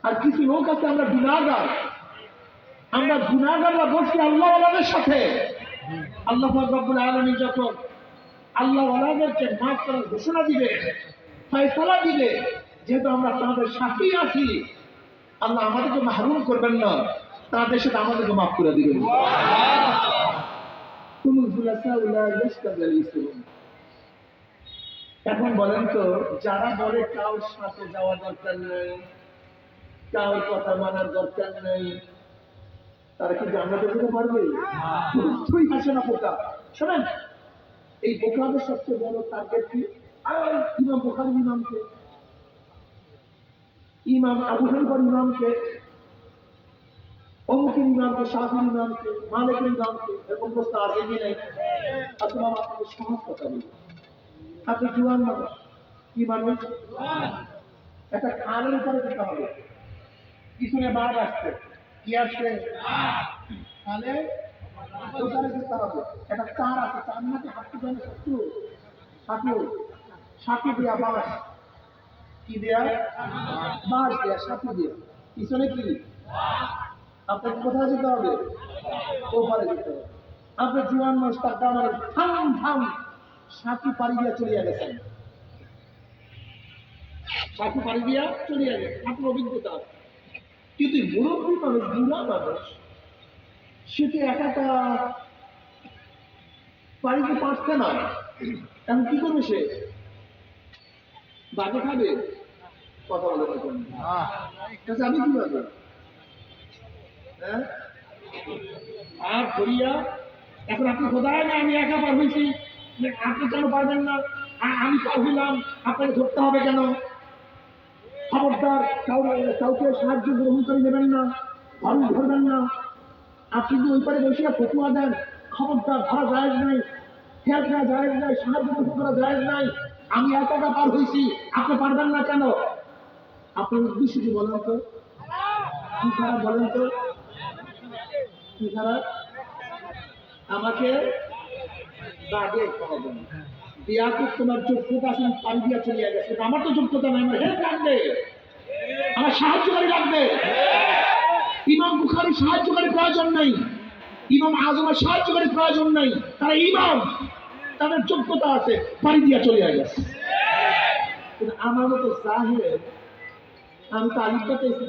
আর কিছু লোক আছে আমরা গুনাহগাররা বসি আল্লাহ ওয়ালাদের সাথে। আল্লাহ রাব্বুল আলামিন যখন আল্লাহ ওয়ালাদেরকে মাফ করার ঘোষণা দিবে, ফয়সালা দিবে, যেহেতু আমরা তাদের সাথেই আছি, আল্লাহ আমাদেরকে মাহরুম করবেন না, তাদের সাথে আমাদেরকে মাফ করে দিবেন। এখন বলেন তো, যারা বলে কারোর সাথে যাওয়া দরকার নেই, কারোর কথা মানার দরকার নেই, তারা কি জান্নাতে যেতে পারবে? তুই আসে না বোকা। শোনেন, এই বোকাদের সবচেয়ে বড় টার্গেট কি? ইমাম বুখারী ইমামকে, ইমাম আবু হানিফার ইমামকে, অমুকের ইমামকে, শাফিঈর ইমামকে, মালিকের ইমামকে, এরকম প্রশ্ন আছে কি নেই? আসলে আপনাকে সহজ কথা বলি, আপনি জুয়ান মানুষ, কি মানুষ? একটা খালের উপরে যেতে হবে, পিছনে বাঘ আসছে, কি আসছে? খালে উপরে যেতে হবে, একটা চার আছে, চার নাকি হাঁটতে জানে শত্রু, সাথী দিয়া বাস, কি দেয়া? বাস দেয়া, সাথী দিয়া, পিছনে কি? আপনাকে কোথায় যেতে হবে? ওপারে যেতে হবে। আপনি জুয়ান মানুষ, তার কারণে থাম থাম, সাথী পাড়ি দিয়া চলিয়া গেছেন, সাথী পাড়ি দিয়া চলিয়া গেছে, আপনার অভিজ্ঞতা। কিন্তু মুরব্বী মানুষ, বুড়া মানুষ, সে তো একাটা পাড়িতে পারছে না, এখন কি করবে সে? বাজে খাবে? কথা বলে আমি কি পারবো? হ্যাঁ, আর ধরিয়া এখন আপনি খোদায় না, আমি একা পার হয়েছি, আপনি কেন পারবেন না? আমি পার হইলাম, আপনাকে ধরতে হবে কেন? খবরদার কাউকে সাহায্য গ্রহণ করে নেবেন না, ধরবেন না। আপনি যদি ওই পারে বসিয়া ফতুয়া দেন, খবরদার, ধরা জায়েজ নাই, খেয়াল করা জায়েজ নাই, সাহায্য গ্রহণ করা জায়েজ নাই, আমি এতটা পার হয়েছি, আপনি পারবেন না কেন? আপনার উদ্দেশ্য কি বলেন তো? কি খারাপ বলেন তো? কি খারাপ? আমাকে বাগে খাওয়াবেন, বিয়াকে তোমার যোগ্যতা আছে, পানি দিয়া চলিয়া গেছে, আমার তো যোগ্যতা নাই, আমার হেল্প লাগবে, আমার সাহায্যকারী লাগবে। ইমাম বুখারী সাহায্যকারী প্রয়োজন নাই, ইমাম আজমের সাহায্যকারী প্রয়োজন নাই, তারা ইমাম, তাদের যোগ্যতা আছে, পানি দিয়া চলিয়া গেছে। কিন্তু আমার মতো জাহেল, আমি তো আলিফটা পেয়েছি,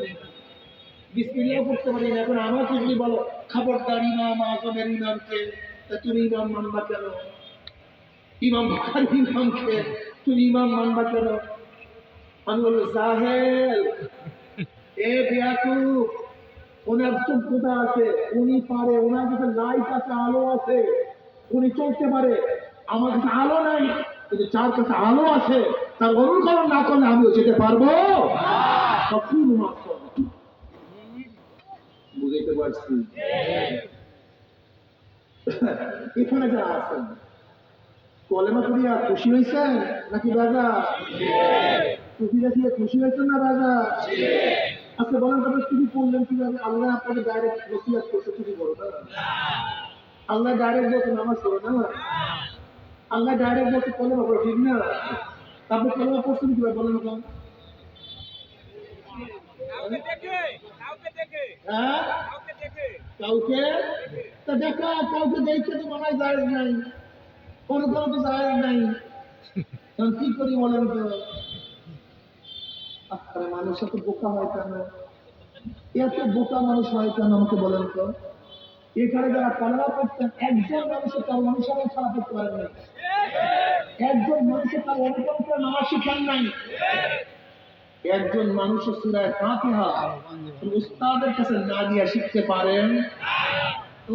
বিসমিল্লাহ পড়তে পারি না, এখন আমাকে যদি বলো খবরদার ইমাম আজমের ইমামকে, তা তুমি ইমাম মানবা কেন? ইমাম বুখারী ইমামকে তুমি ইমাম মানবা কেন? আমি বলবো জাহেল, এ বেয়াকুব, ওনার যোগ্যতা আছে, উনি পারে, ওনার কাছে লাইট আছে, আলো আছে, উনি চলতে পারে, আমার কাছে আলো নাই, কিন্তু যার কাছে আলো আছে তার অনুকরণ না করলে আমিও যেতে পারবো? বুঝতে পারছি? এখানে যারা আছেন, কলেমা করিয়া খুশি হয়েছেন নাকি রাজা? টুপিটা দিয়ে খুশি হয়েছেন না রাজা? আচ্ছা বলেন, তবে টুপি পড়লেন কিভাবে? আল্লাহ আপনাকে ডাইরেক্ট নসিহত করতে টুপি বলো না? আল্লাহ ডাইরেক্ট বলছে নামাজ পড়ো না? আল্লাহ ডাইরেক্ট বলছে কলেমা পড়ো, ঠিক না? তারপর কলেমা পড়ছেন কিভাবে বলেন তো? হ্যাঁ, কাউকে তা দেখা, কাউকে দেখতে তো মনে হয় জায়েজ নাই, কোনো তো জায়েজ নাই, তখন কি করি বলেন তো? আপনার মানুষ এত বোকা হয় কেন? এত বোকা মানুষ হয় কেন আমাকে বলেন তো? এখানে যারা কলেমা পড়তেন, একজন মানুষের তার অনুসরণ ছাড়া পড়তে পারেন নাই, একজন মানুষের তার অনুসরণ করে নামাজ শিখান নাই, একজন মানুষের সূরা ফাতিহা উস্তাদের কাছে না দিয়া শিখতে পারেন,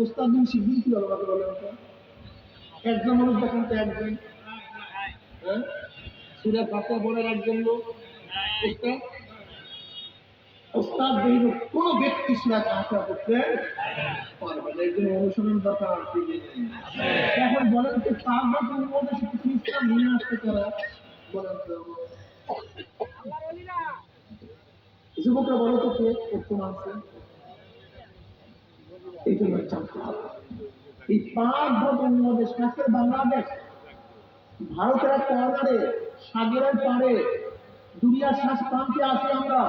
উস্তাদ দিন শিখবেন কি হবে আমাকে বলেন তো? একজন মানুষ দেখেন তো, একজন, হ্যাঁ, সূরা ফাতিহা পড়ার একজন লোক উস্তাদ, উস্তাদ বিহীন কোন ব্যক্তি সূরা ফাতিহা পড়তে পারবে না, এর জন্য অনুসরণ দরকার আছে। এখন বলেন তো, তার মধ্যে কিছু ইসলাম নিয়ে আসতে তারা বলেন তো? যুবকরা বলো তো, কে করতে মানছে? এই জন্য জানতে হবে, এই পাঁচ উপমহাদেশ, কাছের বাংলাদেশ, ভারতের একটা অর্ডারে, সাগরের পাড়ে, দুনিয়ার শেষ প্রান্তে আছি আমরা,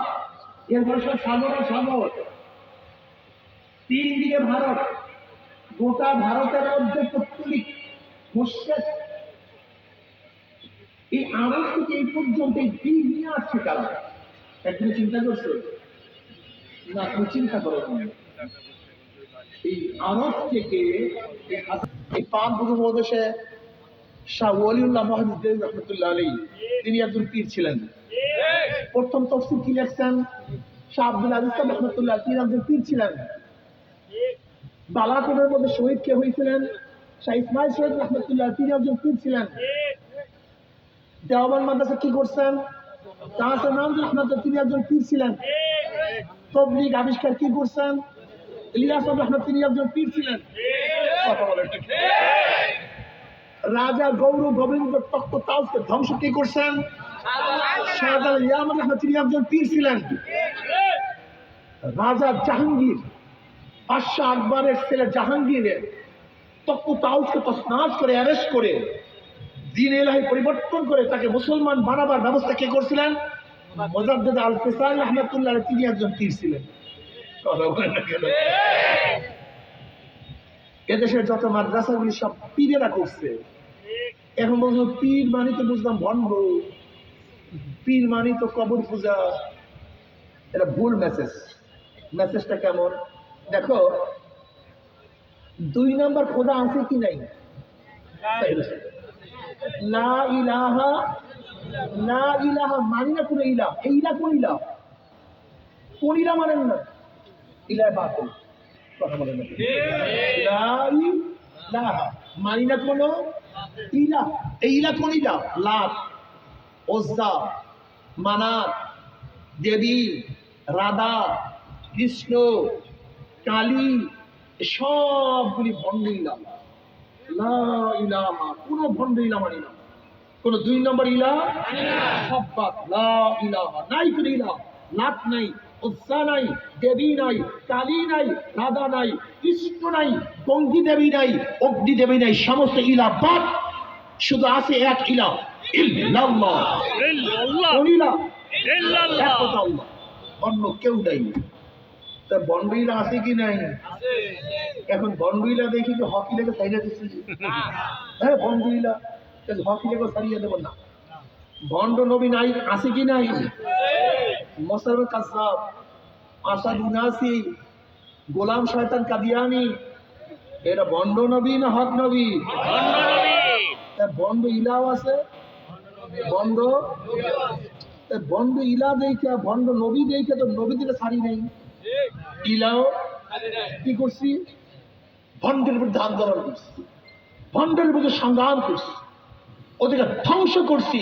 এরপরে সব সাগর আর সাগর, 3 দিকে ভারত, গোটা ভারতের মধ্যে পত্তলিক মুশরিক। এই আরব থেকে এই পর্যন্ত এই দিন নিয়ে আসছে কারা? একদিন চিন্তা করছে না? তুমি চিন্তা করো না। এই আরব থেকে এই পাক উপমহাদেশে শাহ ওয়ালিউল্লাহ মুহাদ্দিস রাহমাতুল্লাহ আলাইহি তিনি একজন পীর ছিলেন। প্রথম তাফসীর কি লিখছেন শাহ আব্দুল আজিজ রাহমাতুল্লাহ, তিনি একজন পীর ছিলেন। বালাকোটের মধ্যে শহীদ কে হয়েছিলেন? শাহ ইসমাইল শহীদ রাহমাতুল্লাহ, তিনি একজন পীর ছিলেন। দেওবন্দ মাদ্রাসা কি করছেন? তাহসিন নানভি রাহমাতুল্লাহ, তিনি একজন পীর ছিলেন। তাবলীগ আবিষ্কার কি করছেন? ইলিয়াস আহমদ, তিনি একজন পীর ছিলেন। কথা বলেন ঠিক? রাজা গৌর গোবিন্দ তখ্ত তাউসকে ধ্বংস কি করছেন? শাহজালাল ইয়ামান আহমদ, তিনি একজন পীর ছিলেন। রাজা জাহাঙ্গীর, বাদশাহ আকবরের ছেলে জাহাঙ্গীরের তখ্ত তাউসকে তছনছ করে অ্যারেস্ট করে দ্বীন ইলাহি পরিবর্তন করে তাকে মুসলমান বানাবার ব্যবস্থা কে করছিলেন? মুজাদ্দিদ আল ফিসানি রাহমাতুল্লাহ, তিনি একজন পীর ছিলেন। এদেশের যত মাদ্রাসাগুলি সব পীরেরা করছে। এখন বলছো পীর মানি তো বুঝলাম ভণ্ড, পীর মানি তো কবর পূজা। এটা ভুল মেসেজ। মেসেজটা কেমন দেখো, 2 নম্বর খোদা আছে কি নাই? লা ইলাহা, লা ইলাহা মানি না কোন ইলাহ। এই ইলাহ কোন ইলাহ? কোন ইলাহ মানেন না? ইলাহ বাতিল। কথা বলেন না? লা ইলাহা মানি না কোন ইলাহ। এই ইলাহ কোন ইলাহ? লাত, উজ্জা, মানাত, দেবী, রাধা, কৃষ্ণ, কালী, সবগুলি ভণ্ড ইলাহ। লা ইলাহা কোন ভণ্ড ইলাহ মানি না। কোন 2 নম্বর ইলাহ সব বাদ। লা ইলাহা নাই কোন ইলাহ। লাত নাই, উজ্জা নাই, দেবী নাই, কালী নাই, রাধা নাই, কৃষ্ণ নাই, গঙ্গী দেবী নাই, অগ্নি দেবী নাই, সমস্ত ইলাহ বাদ। শুধু আছে এক ইলাহ, ইল্লাল্লাহ। কোন ইলাহ? ইল্লাল্লাহ, আল্লাহ, অন্য কেউ নাই। তা বন্ড ইলাহ আছে কি নাই? এখন বন্ড ইলাহ দেখি তো হকি লেগে সাইডে দিচ্ছি। হ্যাঁ বন্ড ইলাহ হকি লেগে সারিয়ে দেব না। বন্ড নবী নাই আছে কি নাই? মোসার কাসাব, আসাদ উনাসি, গোলাম শয়তান কাদিয়ানি, এরা বন্ড নবী না হক নবী? বন্ড ইলাহ আছে। বন্ড বন্ড ইলাহ দেখে, বন্ড নবী দেখে তো নবী দিকে সারি নেই। ইলাহ কি করছি? ভণ্ডের বিরুদ্ধে আন্দোলন করছি, ভণ্ডের বিরুদ্ধে সংগ্রাম করছি, ওদেরকে ধ্বংস করছি,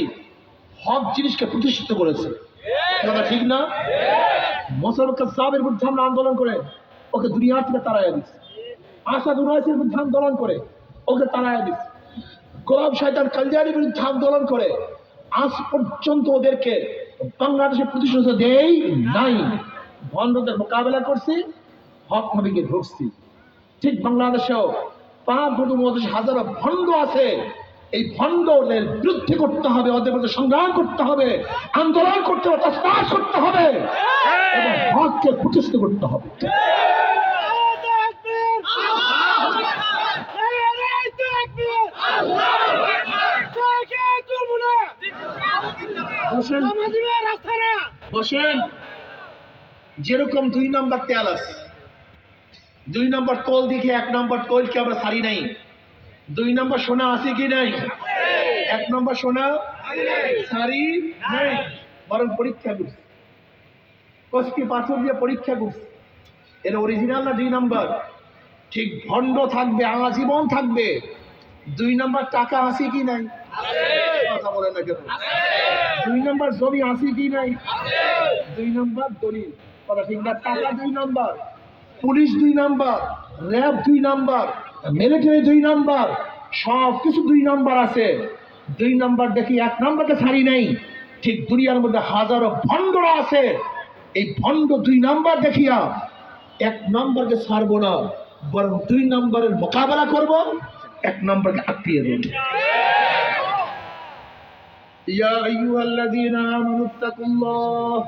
হক জিনিসকে প্রতিষ্ঠিত করেছে। ঠিক না? মোসার কাসাবের বিরুদ্ধে আমরা আন্দোলন করে ওকে দুনিয়া থেকে তাড়াইয়া দিচ্ছি। আসাদ উনাসির বিরুদ্ধে আন্দোলন করে ওকে তাড়াইয়া দিচ্ছি। গোলাম শয়তান কাদিয়ানির বিরুদ্ধে আন্দোলন করে আজ পর্যন্ত ওদেরকে বাংলাদেশে প্রতিষ্ঠিত দেই নাই। ভণ্ডদের মোকাবেলা করছি, হক নবীকে ধরছি। ঠিক বাংলাদেশেও 5 উপমহাদেশে হাজারো ভণ্ড আছে। এই ভণ্ডদের বিরুদ্ধে করতে হবে, ওদের বিরুদ্ধে সংগ্রাম করতে হবে, আন্দোলন করতে হবে, তাসমাস করতে হবে এবং হককে প্রতিষ্ঠিত করতে হবে। বসেন। যেরকম 2 নম্বর তেল আছে, 2 নম্বর তোল দেখে 1 নম্বর তোলকে আমরা সারি নাই। 2 নম্বর সোনা আছে কি নাই? 1 নম্বর সোনা সারি নাই, বরং পরীক্ষা করছি, কষ্টি পাথর দিয়ে পরীক্ষা করছি। এর অরিজিনাল না 2 নম্বর? ঠিক ভণ্ড থাকবে, আজীবন থাকবে। 2 নম্বর টাকা আছে কি নাই? কথা বলেন না কেন? 2 নম্বর জমি আছে কি নাই? 2 নম্বর দলিল। কথা ঠিক না? টাকা 2 নম্বর, পুলিশ 2 নম্বর, র্যাব 2 নম্বর, মিলিটারি 2 নম্বর, সব কিছু 2 নম্বর আছে। 2 নম্বর দেখি 1 নম্বরকে ছাড়ি নাই। ঠিক দুনিয়ার মধ্যে হাজারো ভণ্ডরা আছে। এই ভণ্ড 2 নম্বর দেখিয়া 1 নম্বরকে ছাড়বো না, বরং 2 নম্বরের মোকাবেলা করব, 1 নম্বরকে আটকিয়ে দেব। ইয়া আইয়ুহাল্লাযীনা আমানু তাকুল্লাহ